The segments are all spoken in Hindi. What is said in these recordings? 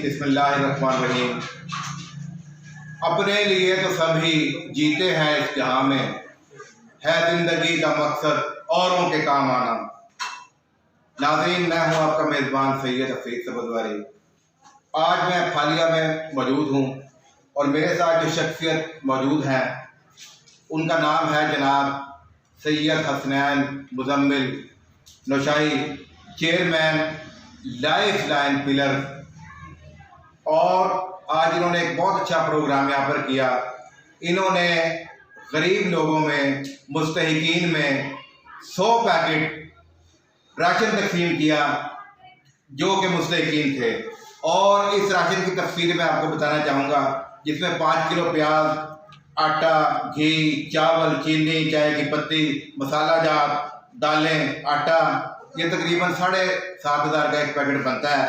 बिस्मिल्लाहिर्रहमानिर्रहीम। अपने लिए तो सभी जीते हैं इस जहां में, है जिंदगी का मकसद औरों के काम आना। नाज़रीन, मैं हूं आपका मेज़बान सैयद हफीज़ सबज़वारी। आज मैं फालिया में मौजूद हूं और मेरे साथ जो शख्सियत मौजूद हैं उनका नाम है जनाब Syed Hasnain Muzammil Naushahi, chairman life line pillar. और आज इन्होंने एक बहुत अच्छा प्रोग्राम यहाँ पर किया। इन्होंने गरीब लोगों में, मुस्तहिकीन में 100 पैकेट राशन तकसीम किया जो कि मुस्तहिकीन थे। और इस राशन की तफसील मैं आपको बताना चाहूँगा, जिसमें 5 किलो प्याज, आटा, घी, चावल, चीनी, चाय की पत्ती, मसाला जात, दालें, आटा, ये तकरीबन 7,500 का एक पैकेट बनता है।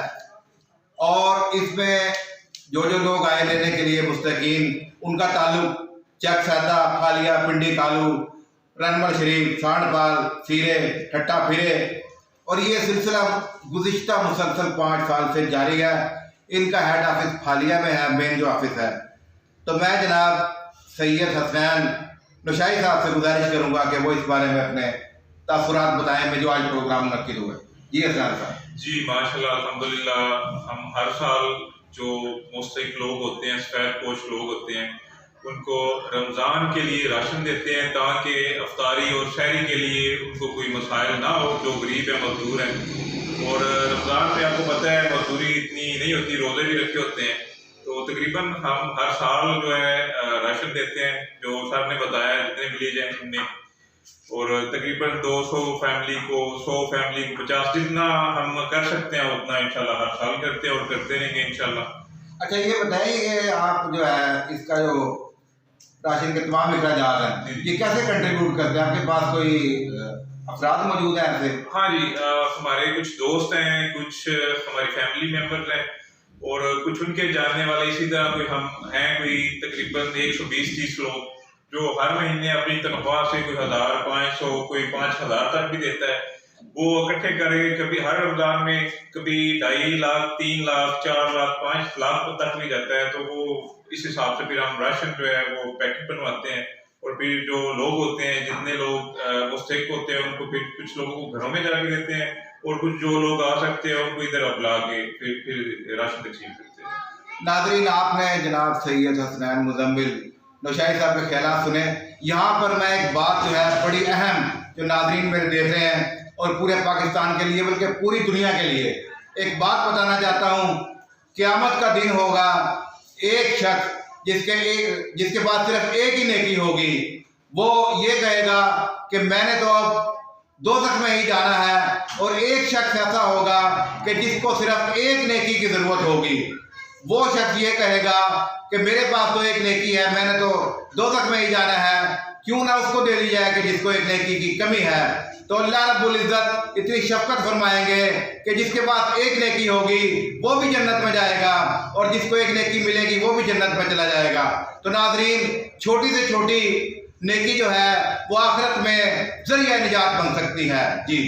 और इसमें जो लोग आए लेने के लिए मुस्तकीन, उनका ताल्लुक चक सैदा, फालिया, पिंडी कालू, रनमल शरीफ, सांडपाल, सीरे, ठट्टा फिरे, और ये सिलसिला गुज़िश्ता मुसलसल 5 साल से जारी है। इनका हेड ऑफिस फालिया में है, मेन जो ऑफिस है। तो मैं जनाब सैयद हसनैन नौशाही साहब से गुजारिश करूँगा कि वो इस बारे में अपने तासुरात बताएं में जो आज प्रोग्राम मुनक्किद हुआ। जी हसनैन साहब। जी माशाल्लाह, अल्हम्दुलिल्लाह। हम हर साल जो मुस्तहिक लोग होते हैं, सफेद पोश लोग होते हैं, उनको रमज़ान के लिए राशन देते हैं ताकि अफ्तारी और शहरी के लिए उनको कोई मसाइल ना हो जो गरीब है, मजदूर हैं। और रमज़ान पे आपको पता है मजदूरी इतनी नहीं होती, रोज़े भी रखे होते हैं। तो तकरीबन हम हर साल जो है राशन देते हैं, जो सर ने बताया जितने विलेज हैं उनमें। और तकरीबन 200 फैमिली को, 100 फैमिली को 50, जितना हम कर सकते हैं उतना इंशाल्लाह हर साल करते हैं और करते रहेंगे इंशाल्लाह। अच्छा, ये बताइए कि आप जो है इसका जो राशन के तमाम अखराजात हैं, ये कैसे कंट्रीब्यूट करते हैं? आपके पास कोई अफराद मौजूद हैं ऐसे? हाँ जी, हमारे कुछ दोस्त हैं, कुछ हमारी फैमिली मेम्बर्स हैं और कुछ उनके जानने वाले। इसी तरह कोई हम हैं, कोई तकरीबन 120-130 लोग जो हर महीने अपनी तनख्वाह से कोई 1,000-500, कोई 5,000 तक भी देता है। वो इकट्ठे करके कभी हर रमजान में कभी 2.5 लाख, 3 लाख, 4 लाख, 5 लाख तक भी जाता है। तो वो इस हिसाब से फिर हम राशन जो है वो पैकेट बनवाते हैं। और फिर जो लोग होते हैं, जितने लोग मुस्तहिक होते हैं, उनको फिर कुछ लोगों को घरों में जाके देते हैं और कुछ जो लोग आ सकते हैं उनको इधर बुला के फिर राशन तकसीम करते हैं। नाज़रीन, आपने जनाब सैयद हसनैन मुज़म्मिल नौशाही साहब के ख्यालात सुने। यहाँ पर मैं एक बात जो है बड़ी अहम, जो नाज़रीन मेरे देख रहे हैं और पूरे पाकिस्तान के लिए बल्कि पूरी दुनिया के लिए एक बात बताना चाहता हूँ। क़यामत का दिन होगा, एक शख्स जिसके पास सिर्फ एक ही नेकी होगी, वो ये कहेगा कि मैंने तो अब दोज़ख में ही जाना है। और एक शख्स ऐसा होगा कि जिसको सिर्फ एक नेकी की ज़रूरत होगी। वो शख्स ये कहेगा कि मेरे पास तो एक नेकी है, मैंने तो दोज़ख में ही जाना है, क्यों ना उसको दे दी जाए कि जिसको एक नेकी की कमी है। तो अल्लाह रब्बुल इज़्ज़त इतनी शफ़क़त फरमाएंगे कि जिसके पास एक नेकी होगी वो भी जन्नत में जाएगा और जिसको एक नेकी मिलेगी वो भी जन्नत में चला जाएगा। तो नाज़रीन, छोटी से छोटी नेकी जो है वो आखिरत में ज़रिया निजात बन सकती है। जी